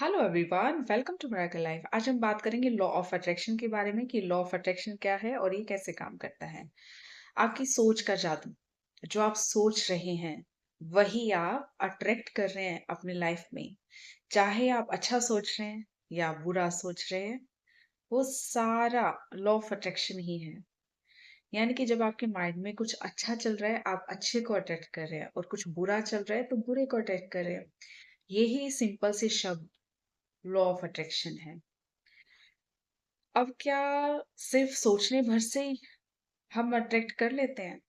Hello everyone, welcome to miracle life. आज हम बात करेंगे लॉ ऑफ अट्रैक्शन के बारे में कि लॉ ऑफ अट्रैक्शन क्या है और ये कैसे काम करता है। आपकी सोच का जादू, जो आप सोच रहे हैं वही आप अट्रैक्ट कर रहे हैं अपने लाइफ में। चाहे आप अच्छा सोच रहे हैं या बुरा सोच रहे हैं, वो सारा लॉ ऑफ अट्रैक्शन ही है। यानी कि जब आपके माइंड में कुछ अच्छा चल रहा है, आप अच्छे को अट्रैक्ट कर रहे हैं, और कुछ बुरा चल रहा है तो बुरे को अट्रैक्ट कर रहे हैं। यही सिंपल से शब्द लॉ ऑफ अट्रैक्शन है। अब क्या सिर्फ सोचने भर से ही हम अट्रैक्ट कर लेते हैं?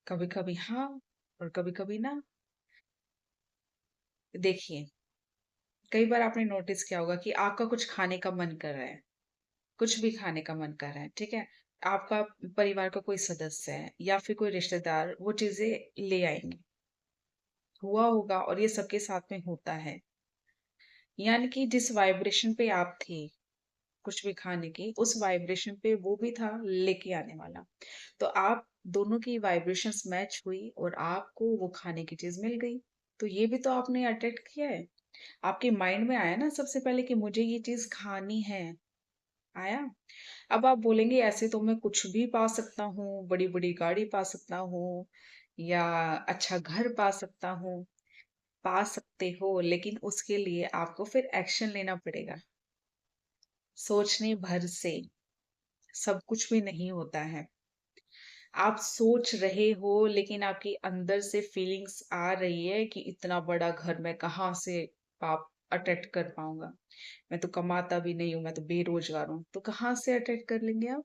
कभी-कभी हाँ, और कभी-कभी ना। देखिए, कई बार आपने नोटिस किया होगा कि आपका कुछ खाने का मन कर रहा है, कुछ भी खाने का मन कर रहा है, ठीक है? आपका परिवार का कोई सदस्य है या फिर कोई रिश्तेदार वो चीज़ें ले आएँगे। हुआ होगा और ये सबके साथ में होता है। यानी कि जिस वाइब्रेशन पे आप थे, कुछ भी खाने की, उस वाइब्रेशन पे वो भी था लेके आने वाला। तो आप दोनों की वाइब्रेशंस मैच हुई और आपको वो खाने की चीज़ मिल गई। तो ये भी तो आपने अट्रैक्ट किया है। आपके माइंड में आया ना सबसे पहले कि मुझे ये चीज़ खानी है, आया? अब आप बोलेंगे ऐसे तो मैं कुछ भी पा सकता हूँ, बड़ी-बड़ी गाड़ी पा सकता हूँ या अच्छा घर पा सकता हूँ। पा सकते हो, लेकिन उसके लिए आपको फिर एक्शन लेना पड़ेगा। सोचने भर से सब कुछ भी नहीं होता है। आप सोच रहे हो लेकिन आपके अंदर से फीलिंग्स आ रही है कि इतना बड़ा घर मैं कहाँ से आप अटेंड कर पाऊँगा। मैं तो कमाता भी नहीं हूँ, मैं तो बेरोज़गार हूँ। तो कहाँ से अटेंड कर लेंगे आप?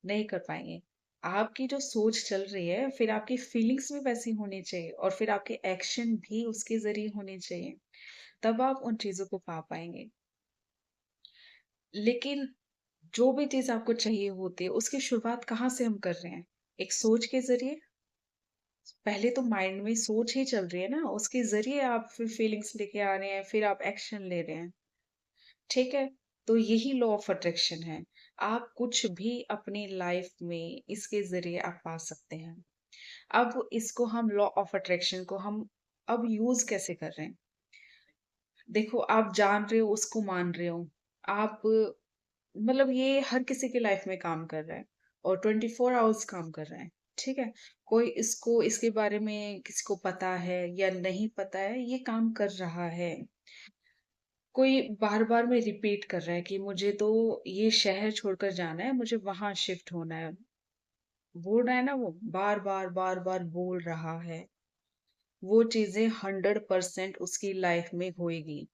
नहीं कर पाएँगे। आपकी जो सोच चल रही है, फिर आपकी फीलिंग्स भी वैसी होनी चाहिए और फिर आपके एक्शन भी उसके ज़रिए होने चाहिए। तब आप उन चीज़ों को पा पाएँगे। लेकिन जो भी चीज़ आपको चाहिए होती है, उसकी शुरुआत कहाँ से हम कर रहे हैं? एक सोच के ज़रिए। पहले तो माइंड में सोच ही चल रही है ना, उसके ज़रिए आप फिर फीलिंग्स लेके आ रहे हैं, फिर आप एक्शन ले रहे हैं, ठीक है? तो यही लॉ ऑफ अट्रैक्शन है। आप कुछ भी अपनी लाइफ में इसके ज़रिए आप पा सकते हैं। अब इसको हम लॉ ऑफ अट्रैक्शन को हम अब यूज़ कैसे कर रहे हैं? देखो, आप जान रहे हो, उसको मान रहे हो। आप मतलब ये हर किसी की लाइफ में काम कर रहा है और 24 आवर्स काम कर रहा है, ठीक है? कोई इसको इसके बारे में किसी को पता है या नहीं पता है, ये काम कर रहा है। कोई बार-बार में रिपीट कर रहा है कि मुझे तो ये शहर छोड़कर जाना है, मुझे वहाँ शिफ्ट होना है। बोल रहा है ना वो, बार-बार, बार-बार बोल रहा है। वो चीज़ें 100% उसकी लाइफ में होएगी।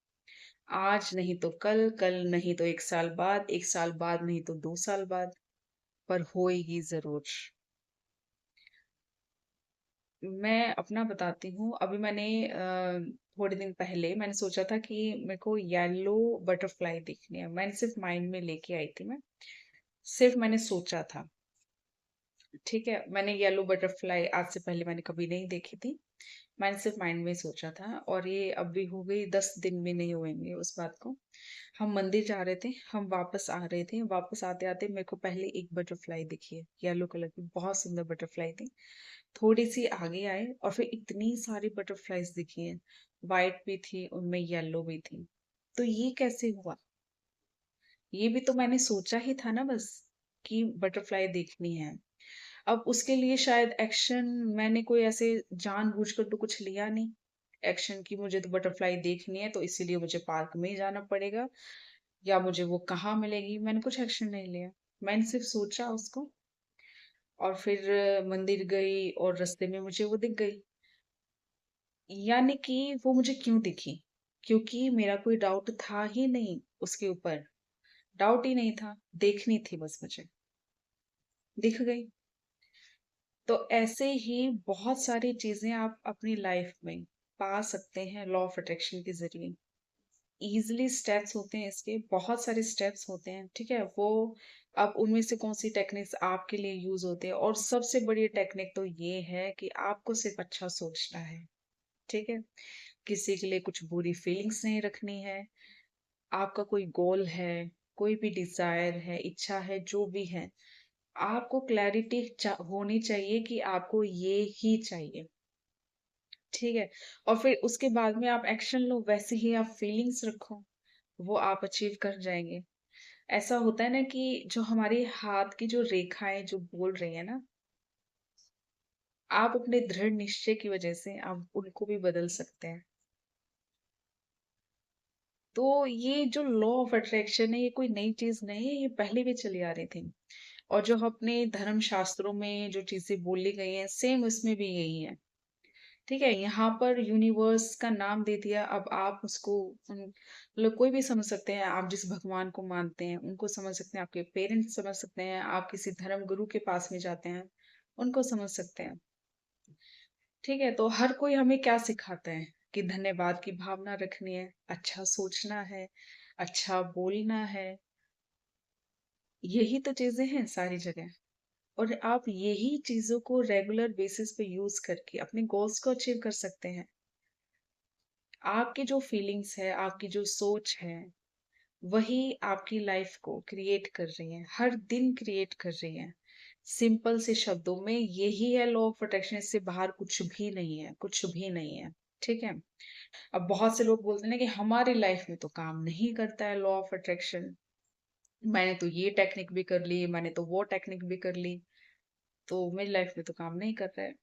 आज नहीं तो कल, कल नहीं तो 1 साल बाद, 1 साल बाद नहीं तो 2 साल बाद, पर होएगी ज़रूर। मैं अपना बताती हूँ, अभी मैंने थोड़े दिन पहले मैंने सोचा था कि मेरे को येलो बटरफ्लाई देखनी है। मैंने सिर्फ़ माइंड में लेके आई थी मैं, सिर्फ़ मैंने सोचा था, ठीक है? मैंने येलो बटरफ्लाई आज से पहले मैंने कभी नहीं देखी थी। मैंने सिर्फ़ माइंड में सोचा था और ये अभी हो गई 10 दिन भी नहीं हुएँगे उस बात को। हम मंदिर जा रहे थे, हम वापस आ रहे थे, वापस आते-आते मेरे को पहले एक बटरफ्लाई दिखी है, येलो कलर की, बहुत सुंदर बटरफ्लाई थी। थोड़ी-सी आगे आए और फिर इतनी सारी बटरफ्लाइज़ दिखी हैं, व्हाइट भी थी, उनमें येलो भी थी। तो ये कैसे हुआ? ये भी तो मैंने सोचा ही था ना बस, कि बटरफ्लाई देखनी है। अब उसके लिए शायद एक्शन मैंने कोई ऐसे जानबूझकर तो कुछ लिया नहीं। एक्शन कि मुझे तो बटरफ्लाई देखनी है तो इसीलिए मुझे पार्क में ही जाना पड़ेगा या मुझे वो कहाँ मिलेगी, मैंने कुछ एक्शन नहीं लिया। मैंने सिर्फ़ सोचा उसको और फिर मंदिर गई और रास्ते में मुझे वो दिख गई। यानी कि वो मुझे क्यों दिखी? क्योंकि मेरा कोई डाउट था ही नहीं उसके ऊपर, डाउट ही नहीं था, देखनी थी बस मुझे, दिख गई। तो ऐसे ही बहुत सारी चीज़ें आप अपनी लाइफ में पा सकते हैं लॉ ऑफ अट्रैक्शन के ज़रिए। ईज़िली स्टेप्स होते हैं इसके, बहुत सारे स्टेप्स होते हैं, ठीक है? वो अब उनमें से कौन-सी टेक्निक्स आपके लिए यूज़ होते हैं और सबसे बड़ी टेक्निक तो ये है कि आपको सिर्फ़ अच्छा सोचना है, ठीक है? किसी के लिए कुछ बुरी फीलिंग्स नहीं रखनी है। आपका कोई गोल है, कोई भी डिज़ायर है, इच्छा है, जो भी है, आपको क्लैरिटी होनी चाहिए कि आपको ये ही चाहिए, ठीक है? और फिर उसके बाद में आप एक्शन लो, वैसे ही आप फीलिंग्स रखो, वो आप अचीव कर जाएँगे। ऐसा होता है ना कि जो हमारे हाथ की जो रेखाएँ जो बोल रही हैं ना, आप अपने दृढ़ निश्चय की वजह से आप उनको भी बदल सकते हैं। तो ये जो लॉ ऑफ अट्रैक्शन है, ये कोई नई चीज़ नहीं है, ये पहले भी चली आ रही थी। और जो अपने धर्म शास्त्रों में जो चीज़ें बोली गई हैं, सेम उसमें भी यही है। ठीक है? यहाँ पर यूनिवर्स का नाम दे दिया, अब आप उसको मतलब कोई भी समझ सकते हैं, आप जिस भगवान को मानते हैं, उनको समझ सकते हैं, आपके पेरेंट्स समझ सकते हैं, आप किसी धर्म गुरु के पास में जाते हैं, उनको समझ सकते हैं। ठीक है? तो हर कोई हमें क्या सिखाता है कि धन्यवाद की भावना रखनी है, अच्छा सोचना है, अच्छा बोलना है, यही तो चीज़ें हैं सारी जगह। और आप यही चीज़ों को रेगुलर बेसिस पे यूज़ करके अपने गोल्स को अचीव कर सकते हैं। आपकी जो फीलिंग्स है, आपकी जो सोच है, वही आपकी लाइफ को क्रिएट कर रही है, हर दिन क्रिएट कर रही है। सिंपल से शब्दों में यही है लॉ ऑफ अट्रैक्शन, इससे बाहर कुछ भी नहीं है, कुछ भी नहीं है। ठीक है? अब बहुत से लोग बोलते हैं ना कि हमारी लाइफ में तो काम नहीं करता है लॉ ऑफ अट्रैक्शन। मैंने तो ये टेक्निक भी कर ली, मैंने तो वो टेक्निक भी कर ली, तो मेरी लाइफ में तो काम नहीं कर रहा है।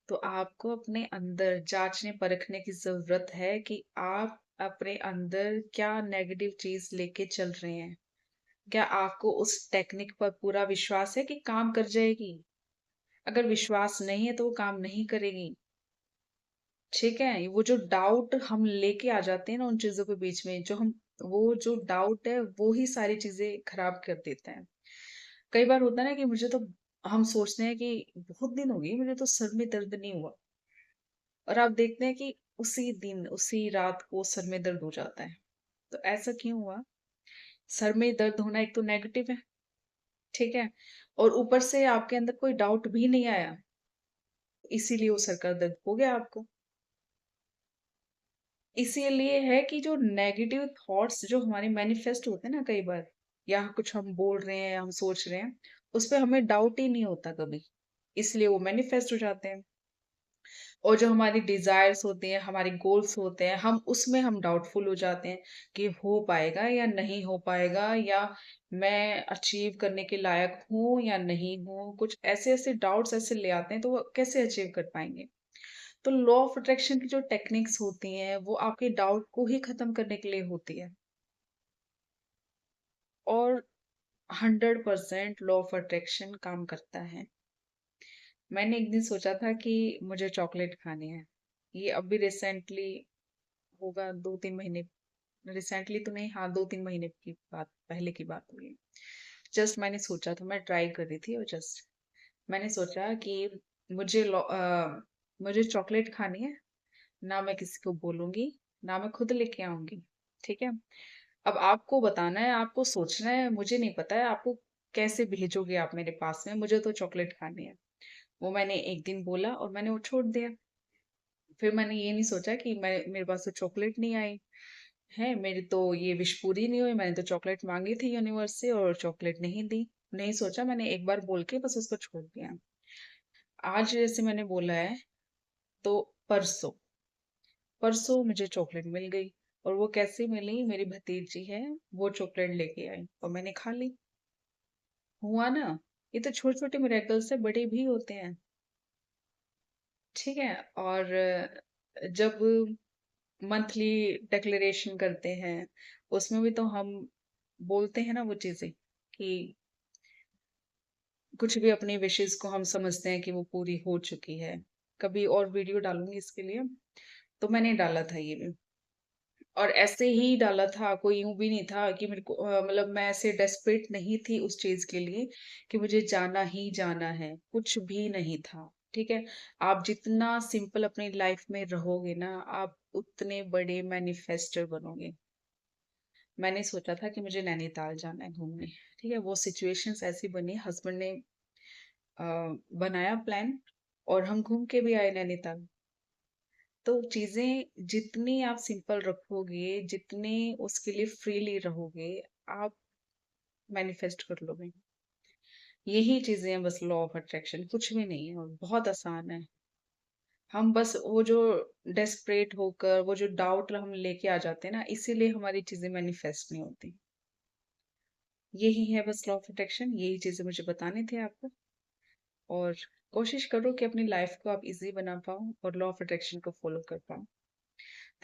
तो आपको अपने अंदर जांचने परखने की जरूरत है कि आप अपने अंदर क्या नेगेटिव चीज लेके चल रहे हैं। क्या आपको उस टेक्निक पर पूरा विश्वास है कि काम कर जाएगी? अगर विश्वास नहीं है तो वो काम नहीं करेगी। ठीक है? वो जो डाउट हम लेके आ जाते हैं ना उन चीज़ों के बीच में, जो हम वो जो डाउट है, वो ही सारी चीज़ें खराब कर देता है। कई बार होता है ना कि मुझे तो हम सोचते हैं कि बहुत दिन हो गए, मुझे तो सर में दर्द नहीं हुआ। और आप देखते हैं कि उसी दिन, उसी रात को सर में दर्द हो जाता है। तो ऐसा क्यों हुआ? सर में दर्द होना एक तो नेगेटिव है, ठीक है? और ऊपर से आपके अंदर कोई डाउट भी नहीं आया, इसीलिए वो सर का दर्द हो गया आपको। इसीलिए है कि जो नेगेटिव थॉट्स जो हमारे मैनिफेस्ट होते हैं ना कई बार, या कुछ हम बोल रहे हैं, हम सोच रहे हैं, उस पे हमें डाउट ही नहीं होता कभी, इसलिए वो मैनिफेस्ट हो जाते हैं। और जो हमारी डिजायर्स होते हैं, हमारे गोल्स होते हैं, हम उसमें हम डाउटफुल हो जाते हैं कि हो पाएगा या नहीं हो पाएगा, या मैं अचीव करने के लायक हूँ या नहीं हूँ। कुछ ऐसे ऐसे डाउट्स ऐसे ले आते हैं, तो वो कैसे अचीव कर पाएंगे? तो लॉ ऑफ अट्रैक्शन की जो टेक्निक्स होती हैं, वो आपके डाउट को ही खत्म करने के लिए होती है। और 100% लॉ ऑफ अट्रैक्शन काम करता है। मैंने एक दिन सोचा था कि मुझे चॉकलेट खानी है। ये अभी रिसेंटली होगा 2-3 महीने, रिसेंटली तो नहीं, हाँ 2-3 महीने की बात, पहले की बात हुई है। जस्ट मैंने सोचा था, मैं ट्राई कर रही थी, और जस्ट मैंने सोचा कि मुझे चॉकलेट खानी है, ना मैं किसी को बोलूंगी, ना मैं खुद लेके आऊंगी। ठीक है? अब आपको बताना है, आपको सोचना है, मुझे नहीं पता है आपको कैसे भेजोगे आप मेरे पास में, मुझे तो चॉकलेट खानी है। वो मैंने एक दिन बोला और मैंने वो छोड़ दिया। फिर मैंने ये नहीं सोचा कि मैं मेरे पास तो चॉकलेट नहीं आई है, मेरी तो ये विश पूरी नहीं हुई, मैंने तो चॉकलेट मांगी थी यूनिवर्स से और चॉकलेट नहीं दी। नहीं सोचा, मैंने एक बार बोल के बस उसको छोड़ दिया। आज जैसे मैंने बोला है, तो परसों परसों मुझे चॉकलेट मिल गई। और वो कैसे मिली? मेरी भतीजी है, वो चॉकलेट लेके आई और मैंने खा ली। हुआ ना? ये तो छोटे छोटे मिरेकल से बड़े भी होते हैं। ठीक है? और जब मंथली डिक्लेरेशन करते हैं, उसमें भी तो हम बोलते हैं ना वो चीजें कि कुछ भी अपनी विशेष को हम समझते हैं कि वो पूरी हो चुकी है। कभी और वीडियो डालूंगी इसके लिए। तो मैंने डाला था ये भी, और ऐसे ही डाला था, कोई यूं भी नहीं था कि मेरे को मतलब मैं ऐसे डेस्परेट नहीं थी उस चीज के लिए कि मुझे जाना ही जाना है, कुछ भी नहीं था। ठीक है? आप जितना सिंपल अपनी लाइफ में रहोगे ना, आप उतने बड़े मैनिफेस्टर बनोगे। मैंने सोचा था कि मुझे नैनीताल जाना है घूमने। ठीक है? वो सिचुएशंस ऐसी बनी, हस्बैंड ने अ, बनाया प्लान, और हम घूम के भी आए नैनीताल। तो चीजें जितनी आप सिंपल रखोगे, जितने उसके लिए फ्रीली रहोगे, आप मैनिफेस्ट कर लोगे। यही चीजें हैं बस लॉ ऑफ अट्रैक्शन, कुछ भी नहीं है, और बहुत आसान है। हम बस वो जो डेस्परेट होकर वो जो डाउट हम लेके आ जाते हैं ना, इसीलिए हमारी चीज़ें मैनिफेस्ट नहीं होती। यही है बस लॉ ऑफ अट्रैक्शन, यही चीज़ें मुझे बताने थे आपको। और कोशिश करो कि अपनी लाइफ को आप ईज़ी बना पाओ और लॉ ऑफ अट्रैक्शन को फॉलो कर पाओ।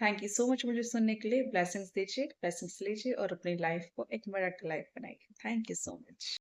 थैंक यू सो मच मुझे सुनने के लिए। ब्लेसिंग्स दीजिए, ब्लेसिंग्स लीजिए और अपनी लाइफ को एक मिरेकल लाइफ बनाइए। Thank you so much.